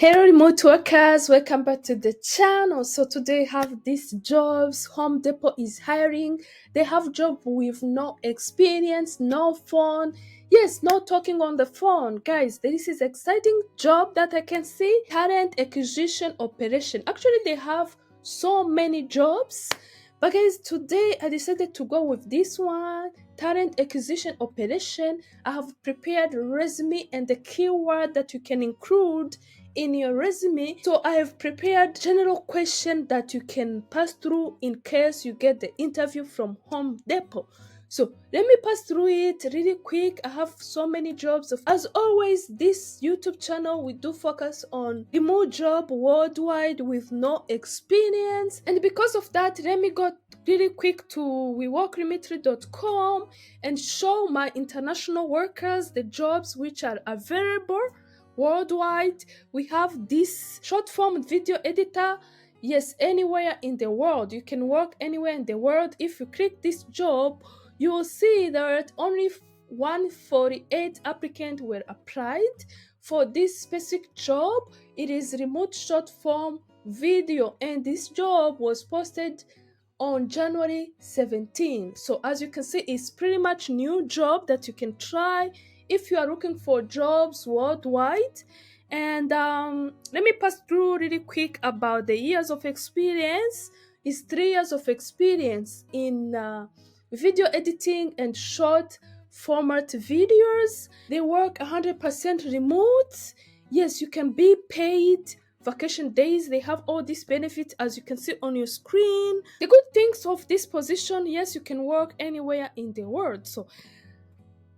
Hello remote workers, welcome back to the channel. So today I have these jobs. Home Depot is hiring. They have job with no experience, no phone. Yes, no talking on the phone. Guys, this is exciting job that I can see. Talent acquisition operation. Actually, they have so many jobs. But guys, today I decided to go with this one. Talent acquisition operation. I have prepared resume and the keyword that you can include in your resume. So I have prepared general question that you can pass through in case you get the interview from Home Depot. So let me pass through it really quick. I have so many jobs. As always, this YouTube channel, we do focus on remote job worldwide with no experience. And because of that, let me go really quick to weworkremotely.com and show my international workers the jobs which are available worldwide. We have this short form video editor. Yes, anywhere in the world, you can work anywhere in the world. If you click this job, you will see that only 148 applicants were applied for this specific job. It is remote short form video, and this job was posted on January 17. So as you can see, it's pretty much new job that you can try if you are looking for jobs worldwide. And let me pass through really quick about the years of experience. It's 3 years of experience in video editing and short format videos. They work 100% remote. Yes, you can be paid vacation days. They have all these benefits as you can see on your screen. The good things of this position, yes, you can work anywhere in the world. So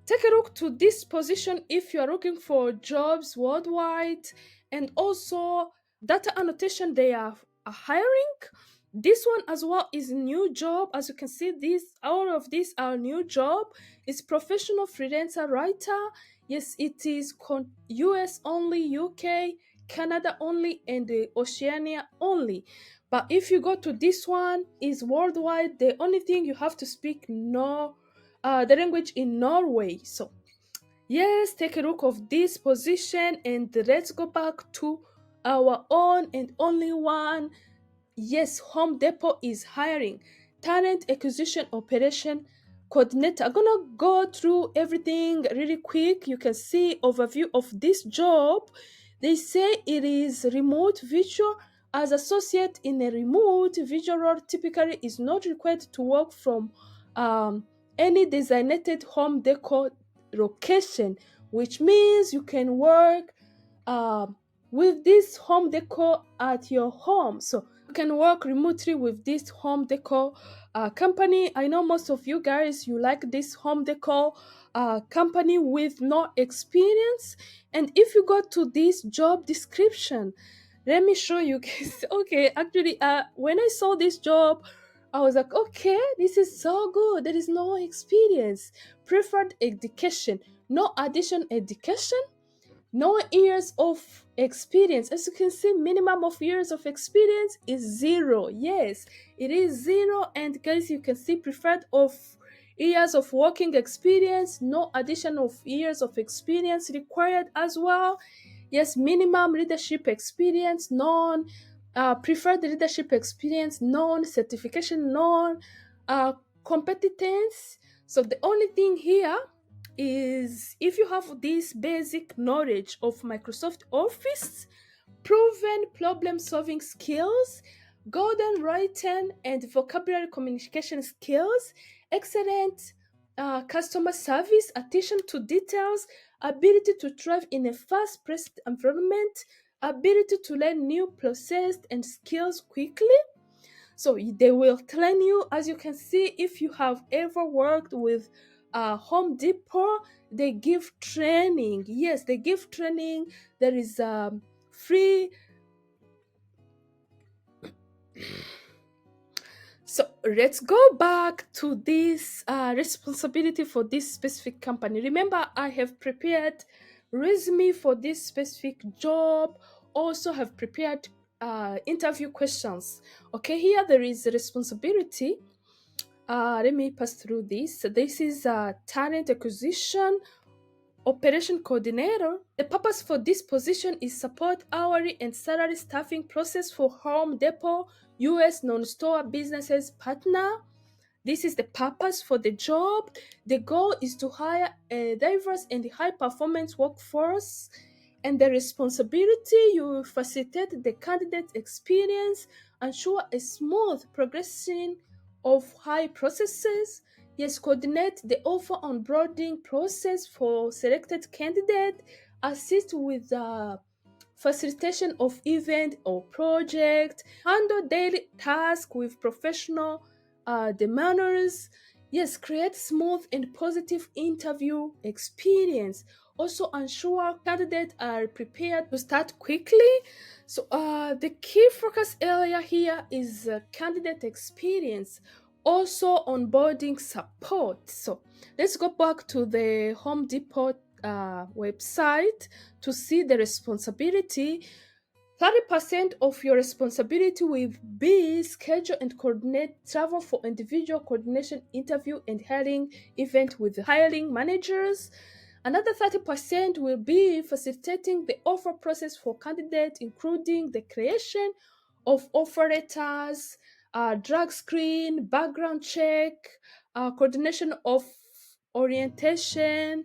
take a look to this position if you are looking for jobs worldwide. And also data annotation, they are hiring. This one as well is a new job. As you can see, all of these are new job. It's professional freelancer writer. Yes, it is US only, UK, Canada only, and Oceania only. But if you go to this one, is worldwide. The only thing you have to speak the language in Norway. So yes, take a look of this position, and let's go back to our own and only one. Yes, Home Depot is hiring talent acquisition operation coordinator. I'm gonna go through everything really quick. You can see overview of this job. They say it is remote visual. As associate in a remote visual role, typically is not required to work from any designated home decor location, which means you can work with this home decor at your home. So you can work remotely with this home decor company. I know most of you guys, you like this home decor company with no experience. And if you go to this job description, let me show you guys. Okay, actually, when I saw this job, I was like, okay, this is so good. There is no experience. Preferred education, no addition education, no years of experience. As you can see, minimum of years of experience is 0. Yes, it is 0. And guys, you can see preferred of years of working experience, no addition of years of experience required as well. Yes, minimum leadership experience, none. Preferred leadership experience, none. Certification, none. Competence. So the only thing here is if you have this basic knowledge of Microsoft Office, proven problem solving skills, golden writing and vocabulary communication skills, excellent customer service, attention to details, ability to thrive in a fast paced environment, ability to learn new processes and skills quickly. So they will train you. As you can see, if you have ever worked with Home Depot, they give training. Yes, they give training. There is free. So let's go back to this responsibility for this specific company. Remember, I have prepared resume for this specific job. Also have prepared interview questions. Okay, here there is a responsibility. Let me pass through this. This is talent acquisition operation coordinator. The purpose for this position is support hourly and salary staffing process for Home Depot US non-store businesses partner. This is the purpose for the job. The goal is to hire a diverse and high performance workforce, and the responsibility, you will facilitate the candidate experience, ensure a smooth progression of high processes. Yes, coordinate the offer onboarding process for selected candidate, assist with the facilitation of event or project, handle daily tasks with professional demeanors. Yes, create smooth and positive interview experience. Also ensure candidates are prepared to start quickly. So the key focus area here is candidate experience, also onboarding support. So let's go back to the Home Depot website to see the responsibility. 30% of your responsibility will be schedule and coordinate travel for individual coordination interview and hiring event with hiring managers. Another 30% will be facilitating the offer process for candidates, including the creation of offer letters, drug screen, background check, coordination of orientation,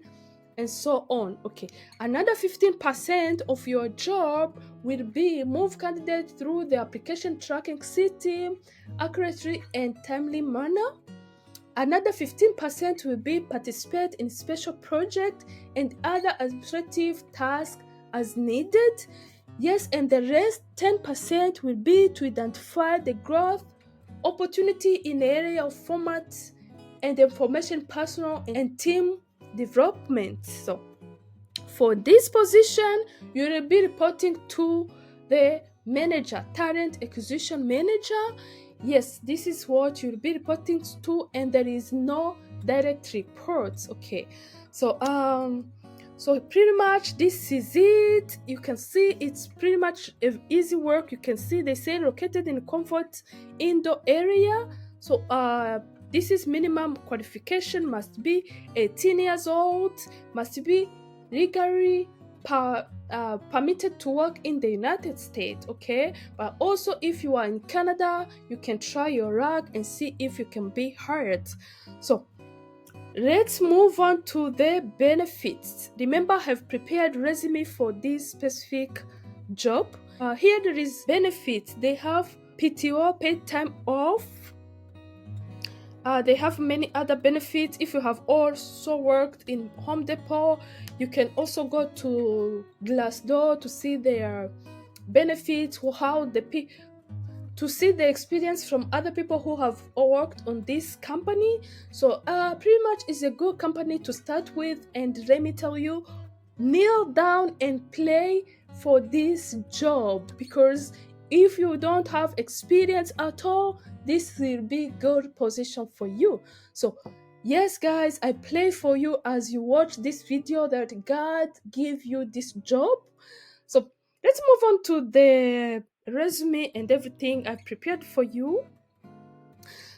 and so on. Okay, another 15% of your job will be move candidates through the application tracking system accurately and timely manner. Another 15% will be participate in special project and other administrative tasks as needed. Yes, and the rest 10% will be to identify the growth opportunity in the area of format and information personal and team development. So for this position, you will be reporting to the manager, talent acquisition manager. Yes, this is what you'll be reporting to, and there is no direct reports. Okay, so pretty much this is it. You can see it's pretty much easy work. You can see they say located in comfort indoor area. So this is minimum qualification must be 18 years old, must be legally permitted to work in the United States. Okay, but also if you are in Canada, you can try your luck and see if you can be hired. So let's move on to the benefits. Remember, I have prepared resume for this specific job. Here there is benefits. They have PTO, paid time off. They have many other benefits. If you have also worked in Home Depot, you can also go to Glassdoor to see their benefits, to see the experience from other people who have worked on this company. So pretty much it's a good company to start with, and let me tell you, kneel down and play for this job, because if you don't have experience at all, this will be good position for you. So yes guys, I pray for you as you watch this video that God give you this job. So let's move on to the resume and everything I prepared for you.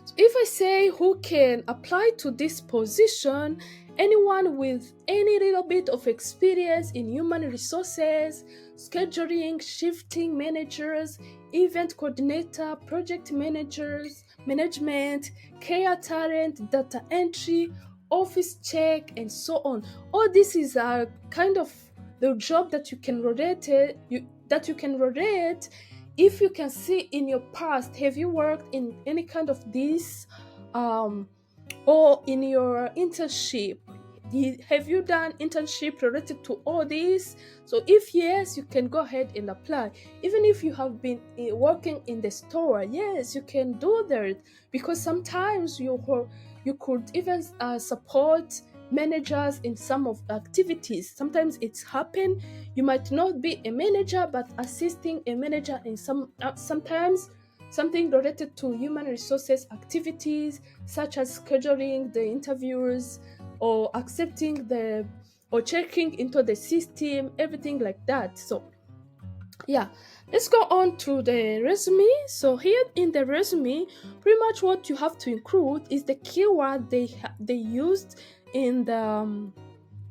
So if I say who can apply to this position, anyone with any little bit of experience in human resources, scheduling, shifting managers, event coordinator, project managers, management, care talent, data entry, office check, and so on. All this is a kind of the job that you can rotate. If you can see in your past, have you worked in any kind of this, or in your internship, have you done internship related to all this? So if yes, you can go ahead and apply. Even if you have been working in the store, yes, you can do that, because sometimes you could even support managers in some of the activities. Sometimes it's happened, you might not be a manager but assisting a manager in sometimes something related to human resources activities, such as scheduling the interviews or accepting or checking into the system, everything like that. So yeah, let's go on to the resume. So here in the resume, pretty much what you have to include is the keyword they used in the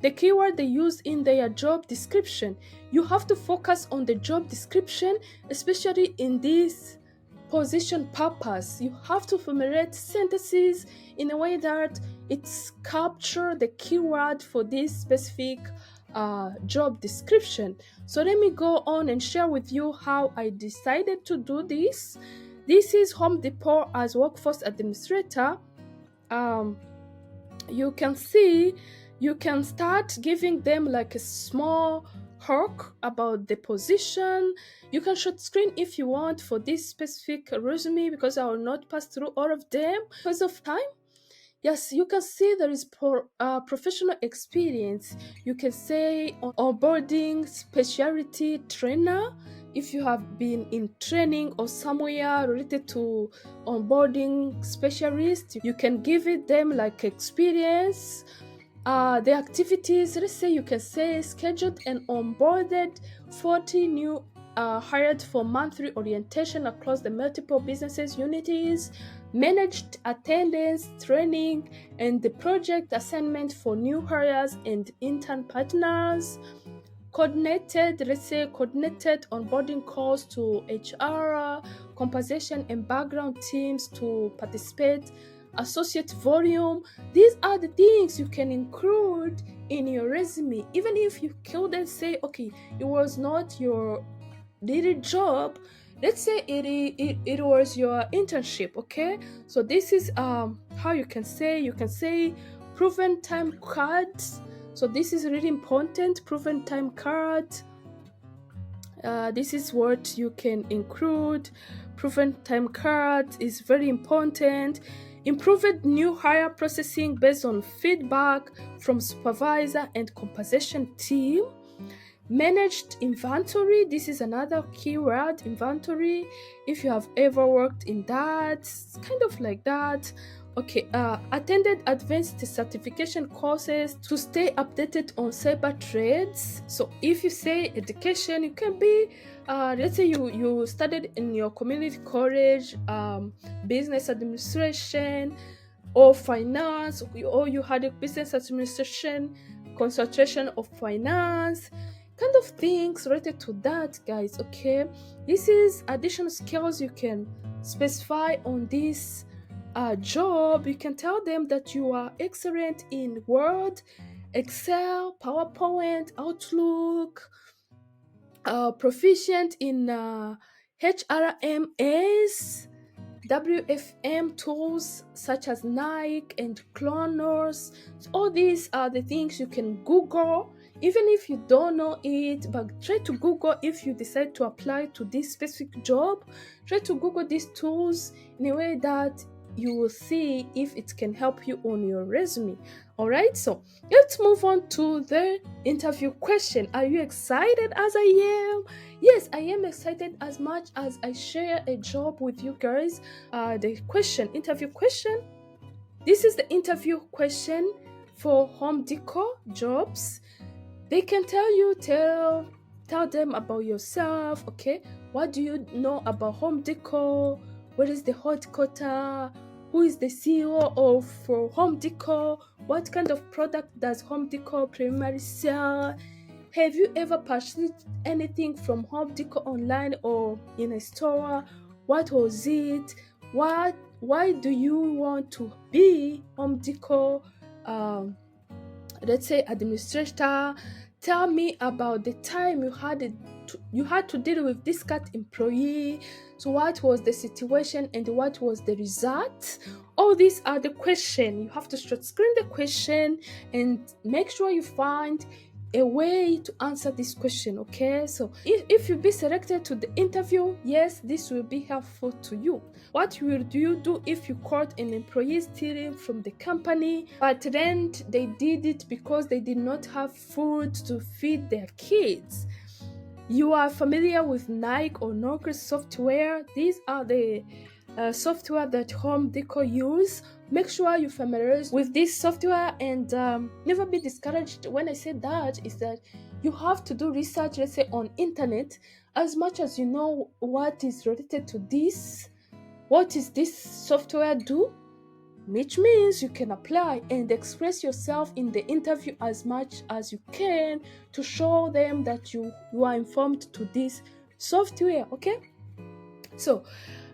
the keyword they use in their job description. You have to focus on the job description, especially in this position purpose. You have to formulate sentences in a way that it's capture the keyword for this specific job description. So let me go on and share with you how I decided to do this. This is Home Depot as workforce administrator. um, you can see, you can start giving them like a small hook about the position. You can short screen if you want for this specific resume, because I will not pass through all of them because of time. Yes, you can see there is professional experience. You can say onboarding specialty trainer. If you have been in training or somewhere related to onboarding specialist, you can give it them like experience. The activities, let's say you can say scheduled and onboarded 40 new hired for monthly orientation across the multiple businesses unities, managed attendance, training, and the project assignment for new hires and intern partners, coordinated, let's say coordinated onboarding calls to HR, compensation and background teams to participate, associate volume. These are the things you can include in your resume, even if you couldn't say, okay, it was not your daily job. Let's say it was your internship. Okay, so this is how you can say proven time cards. So this is really important, proven time card. This is what you can include. Proven time card is very important. Improved new hire processing based on feedback from supervisor and compensation team. Managed inventory, this is another keyword, inventory. If you have ever worked in that, kind of like that. Okay, attended advanced certification courses to stay updated on cyber trades. So if you say education, you can be, let's say you studied in your community college, business administration or finance, or you had a business administration concentration of finance, kind of things related to that, guys. Okay, this is additional skills you can specify on this job. You can tell them that you are excellent in Word, Excel, PowerPoint, Outlook, proficient in HRMS, WFM tools such as Nike and Clonos. So all these are the things you can Google, even if you don't know it. But try to Google if you decide to apply to this specific job. Try to Google these tools in a way that you will see if it can help you on your resume. All right, so let's move on to the interview question. Are you excited as I am? Yes, I am excited as much as I share a job with you guys. The interview question. This is the interview question for Home Decor jobs. They can tell them about yourself. Okay, what do you know about Home Decor? What is the headquarters? Who is the CEO of Home Decor? What kind of product does Home Decor primarily sell? Have you ever purchased anything from Home Decor online or in a store? What was it? Why do you want to be Home Decor? Let's say administrator. Tell me about the time you had to deal with this cat employee. So what was the situation and what was the result? All these are the questions. You have to short screen the question and make sure you find a way to answer this question. Okay, so if you be selected to the interview, yes, this will be helpful to you. What will you do if you caught an employee stealing from the company, but then they did it because they did not have food to feed their kids? You are familiar with Nike or Nokia software. These are the software that Home Decor use. Make sure you familiarize with this software and never be discouraged. When I say that, is that you have to do research, let's say on internet, as much as you know what is related to this. What is this software do? which means you can apply and express yourself in the interview as much as you can to show them that you are informed to this software. Okay, so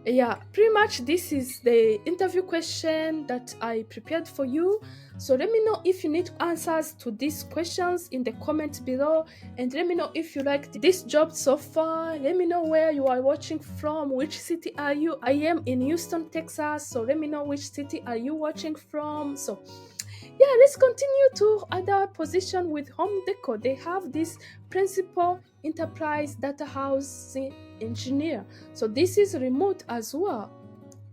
yeah, pretty much this is the interview question that I prepared for you. So let me know if you need answers to these questions in the comments below, and let me know if you liked this job so far. Let me know where you are watching from, which city are you. I am in Houston, Texas, so let me know which city are you watching from. So yeah, let's continue to other position with Home Decor. They have this principal enterprise data housing engineer. So this is remote as well.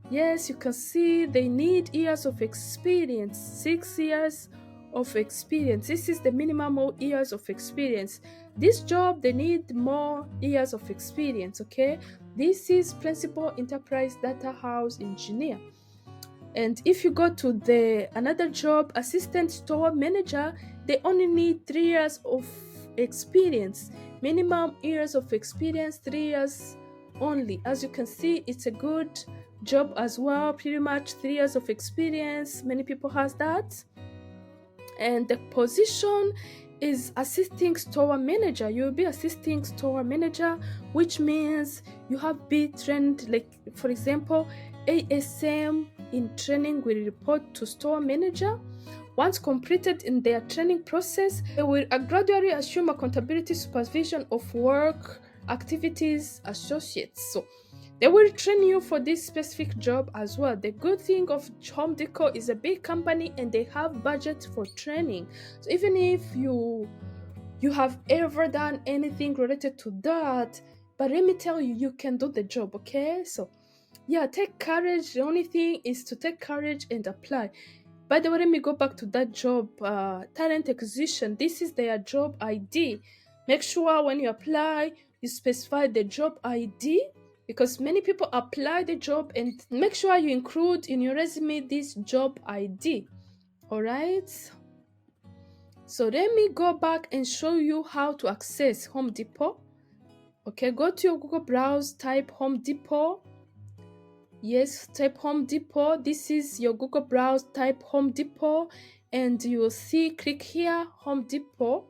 Yes, you can see they need years of experience, 6 years of experience. This is the minimum years of experience. This job, they need more years of experience, okay? This is principal enterprise data house engineer. And if you go to the another job, assistant store manager, they only need 3 years of experience. Minimum years of experience, 3 years only. As you can see, it's a good job as well. Pretty much 3 years of experience. Many people has that. And the position is assisting store manager. You'll be assisting store manager, which means you have been trained, like for example, ASM in training will report to store manager. Once completed in their training process, they will gradually assume accountability supervision of work activities associates. So they will train you for this specific job as well. The good thing of Home Decor is a big company and they have budget for training. So even if you have ever done anything related to that, but let me tell you, you can do the job, okay? So yeah, take courage. The only thing is to take courage and apply. By the way, let me go back to that job, talent acquisition. This is their job ID. Make sure when you apply, you specify the job ID, because many people apply the job, and make sure you include in your resume this job ID. All right. So let me go back and show you how to access Home Depot. Okay, go to your Google browse, type Home Depot. Yes, type Home Depot. This is your Google browse, type Home Depot, and you will see, click here, Home Depot,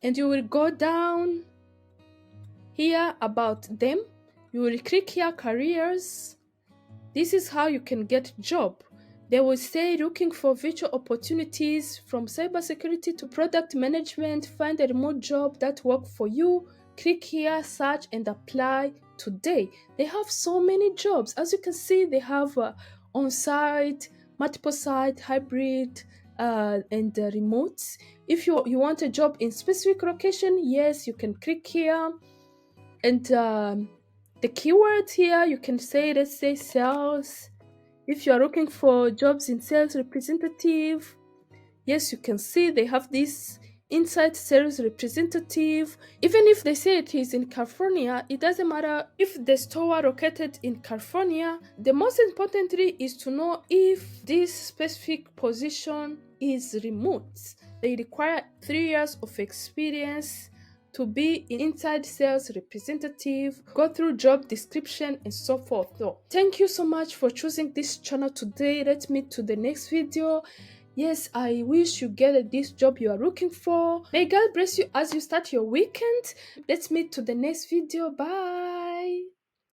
and you will go down here about them. You will click here, careers. This is how you can get job. They will say looking for virtual opportunities from cybersecurity to product management. Find a remote job that works for you. Click here, search and apply today. They have so many jobs. As you can see, they have on-site, multiple site, hybrid, and remote. If you want a job in specific location, yes, you can click here. And the keyword here, you can say, let's say sales. If you are looking for jobs in sales representative, yes, you can see they have this inside sales representative. Even if they say it is in California, it doesn't matter if the store located in California. The most importantly is to know if this specific position is remote. They require 3 years of experience to be inside sales representative, go through job description and so forth. So thank you so much for choosing this channel today. Let's meet to the next video. Yes, I wish you get this job you are looking for. May God bless you as you start your weekend. Let's meet to the next video. Bye.